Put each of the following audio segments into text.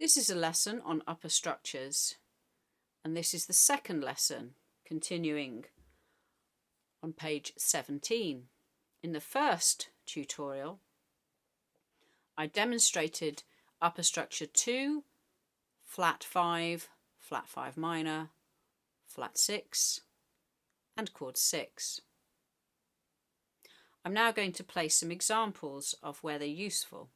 This is a lesson on upper structures, and this is the second lesson, continuing on page 17. In the first tutorial, I demonstrated upper structure 2, flat 5 minor, flat 6, and chord 6. I'm now going to play some examples of where they're useful.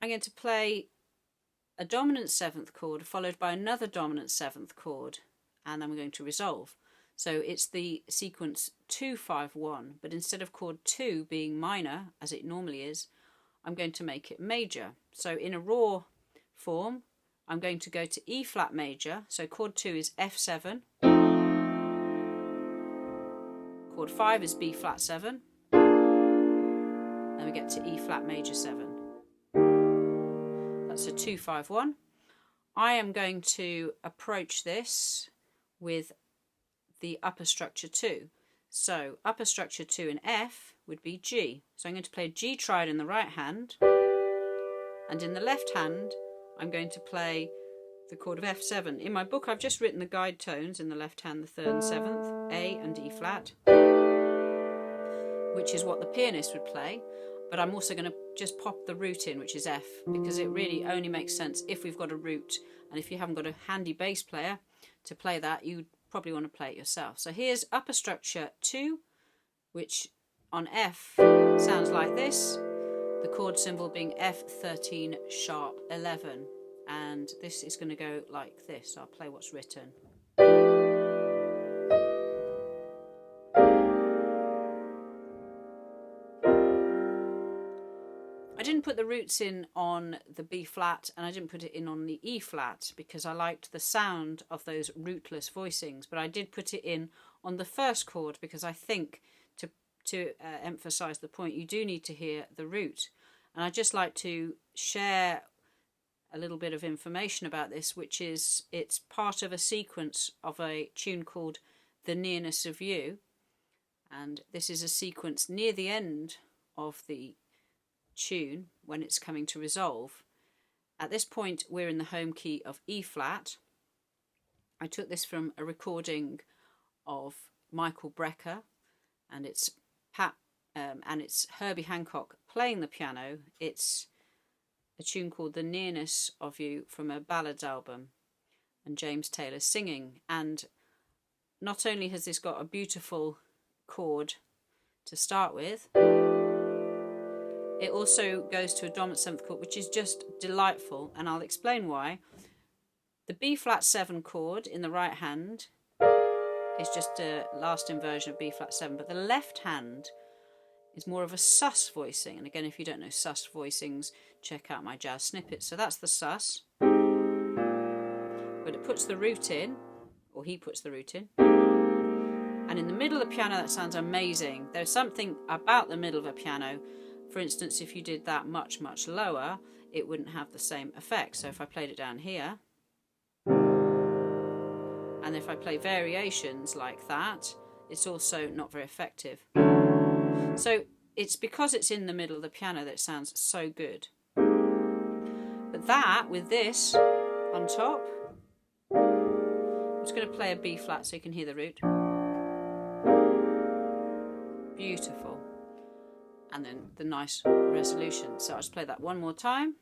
I'm going to play a dominant 7th chord followed by another dominant 7th chord, and then we're going to resolve. So it's the sequence 2-5-1, but instead of chord 2 being minor, as it normally is, I'm going to make it major. So in a raw form, I'm going to go to E flat major, so chord 2 is F7, chord 5 is B flat 7, then we get to E flat major 7. That's a 2-5-1. I am going to approach this with the upper structure 2. So upper structure 2 in F would be G. So I'm going to play a G triad in the right hand, and in the left hand I'm going to play the chord of F7. In my book I've just written the guide tones in the left hand, the 3rd and 7th, A and E flat, which is what the pianist would play, but I'm also going to just pop the root in, which is F, because it really only makes sense if we've got a root, and if you haven't got a handy bass player to play that, you'd probably want to play it yourself. So here's upper structure 2, which on F sounds like this, the chord symbol being F13 sharp 11, and this is going to go like this. I'll play what's written. I didn't put the roots in on the B flat, and I didn't put it in on the E flat because I liked the sound of those rootless voicings, but I did put it in on the first chord because I think to emphasize the point, you do need to hear the root. And I'd just like to share a little bit of information about this, which is it's part of a sequence of a tune called The Nearness of You, and this is a sequence near the end of the tune when it's coming to resolve. At this point we're in the home key of E flat. I took this from a recording of Michael Brecker, and it's Herbie Hancock playing the piano. It's a tune called The Nearness of You from a ballads album, and James Taylor singing. And not only has this got a beautiful chord to start with, it also goes to a dominant 7th chord, which is just delightful, and I'll explain why. The B flat 7 chord in the right hand is just a last inversion of B flat 7, but the left hand is more of a sus voicing. And again, if you don't know sus voicings, check out my jazz snippets. So that's the sus, but it puts the root in, or he puts the root in. And in the middle of the piano, that sounds amazing. There's something about the middle of a piano. For instance, if you did that much, much lower, it wouldn't have the same effect. So if I played it down here, and if I play variations like that, it's also not very effective. So it's because it's in the middle of the piano that it sounds so good. But that, with this on top, I'm just going to play a B flat so you can hear the root. Beautiful. And then the nice resolution. So I'll just play that one more time.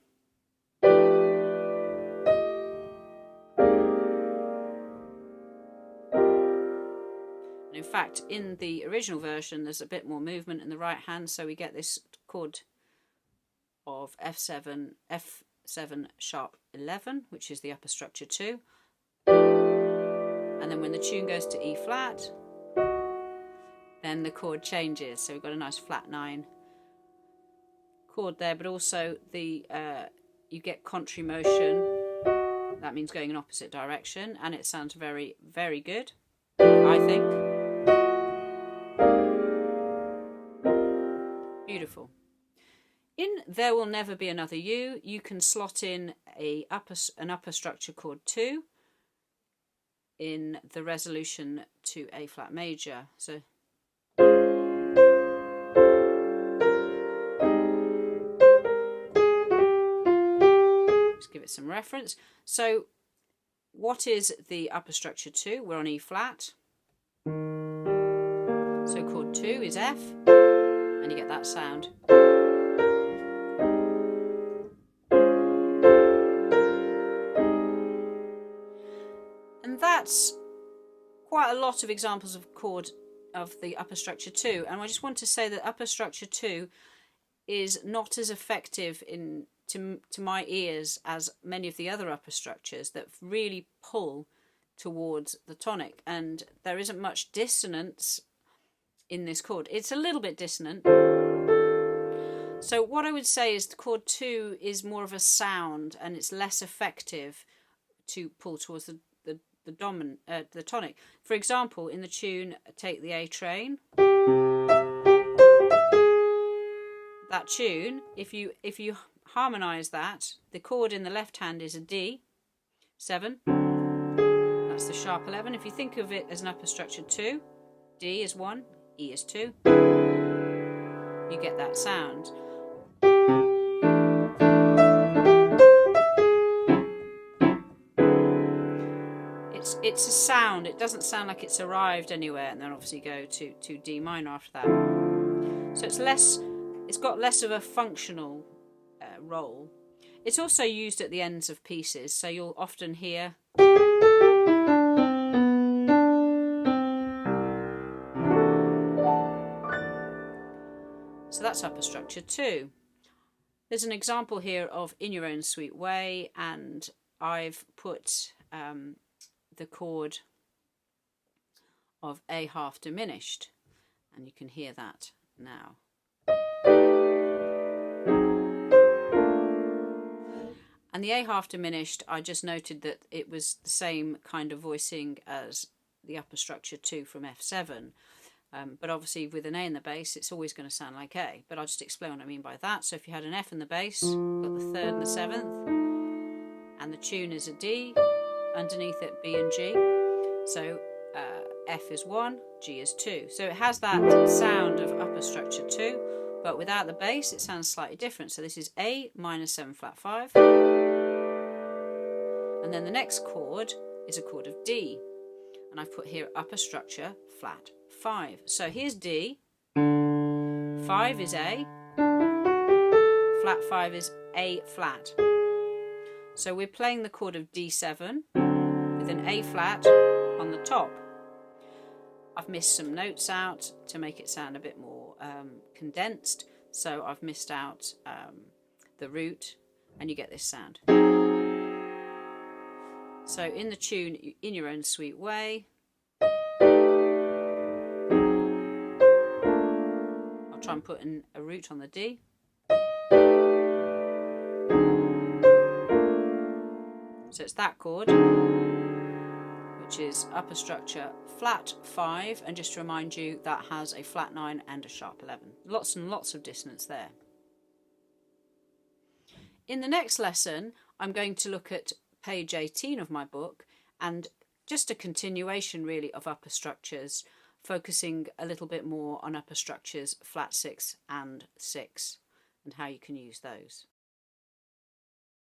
And in fact, in the original version, there's a bit more movement in the right hand, so we get this chord of F7 sharp 11, which is the upper structure 2. And then when the tune goes to E flat, then the chord changes. So we've got a nice flat 9 chord there, but also the you get contrary motion. That means going in opposite direction, and it sounds very, very good, I think. Beautiful. In There Will Never Be Another You, you can slot in an upper structure chord 2 in the resolution to A flat major. So get some reference. So what is the upper structure 2? We're on E flat. So chord 2 is F, and you get that sound. And that's quite a lot of examples of chord of the upper structure 2. And I just want to say that upper structure 2 is not as effective to my ears as many of the other upper structures that really pull towards the tonic, and there isn't much dissonance in this chord. It's a little bit dissonant. So what I would say is the chord 2 is more of a sound, and it's less effective to pull towards the tonic. For example, in the tune Take the A Train, that tune, if you harmonise that, the chord in the left hand is a D 7. That's the sharp 11. If you think of it as an upper structure 2, D is 1, E is 2, you get that sound. It's a sound. It doesn't sound like it's arrived anywhere, and then obviously go to D minor after that. So it's got less of a functional role. It's also used at the ends of pieces, so you'll often hear so that's upper structure 2. There's an example here of In Your Own Sweet Way, and I've put the chord of A half diminished, and you can hear that now. And the A half diminished, I just noted that it was the same kind of voicing as the upper structure 2 from F7, but obviously with an A in the bass it's always going to sound like A, but I'll just explain what I mean by that. So if you had an F in the bass, you've got the 3rd and the 7th, and the tune is a D, underneath it B and G, so F is 1, G is 2, so it has that sound of upper structure 2, but without the bass it sounds slightly different. So this is A minor 7 flat 5, and then the next chord is a chord of D, and I've put here upper structure flat 5. So here's D, 5 is A, flat 5 is A flat. So we're playing the chord of D7 with an A flat on the top. I've missed some notes out to make it sound a bit more condensed, so I've missed out the root, and you get this sound. So in the tune In Your Own Sweet Way, I'll try and put in a root on the D. So it's that chord, which is upper structure flat 5, and just to remind you, that has a flat 9 and a sharp 11. Lots and lots of dissonance there. In the next lesson, I'm going to look at page 18 of my book, and just a continuation really of upper structures, focusing a little bit more on upper structures flat 6 and 6 and how you can use those.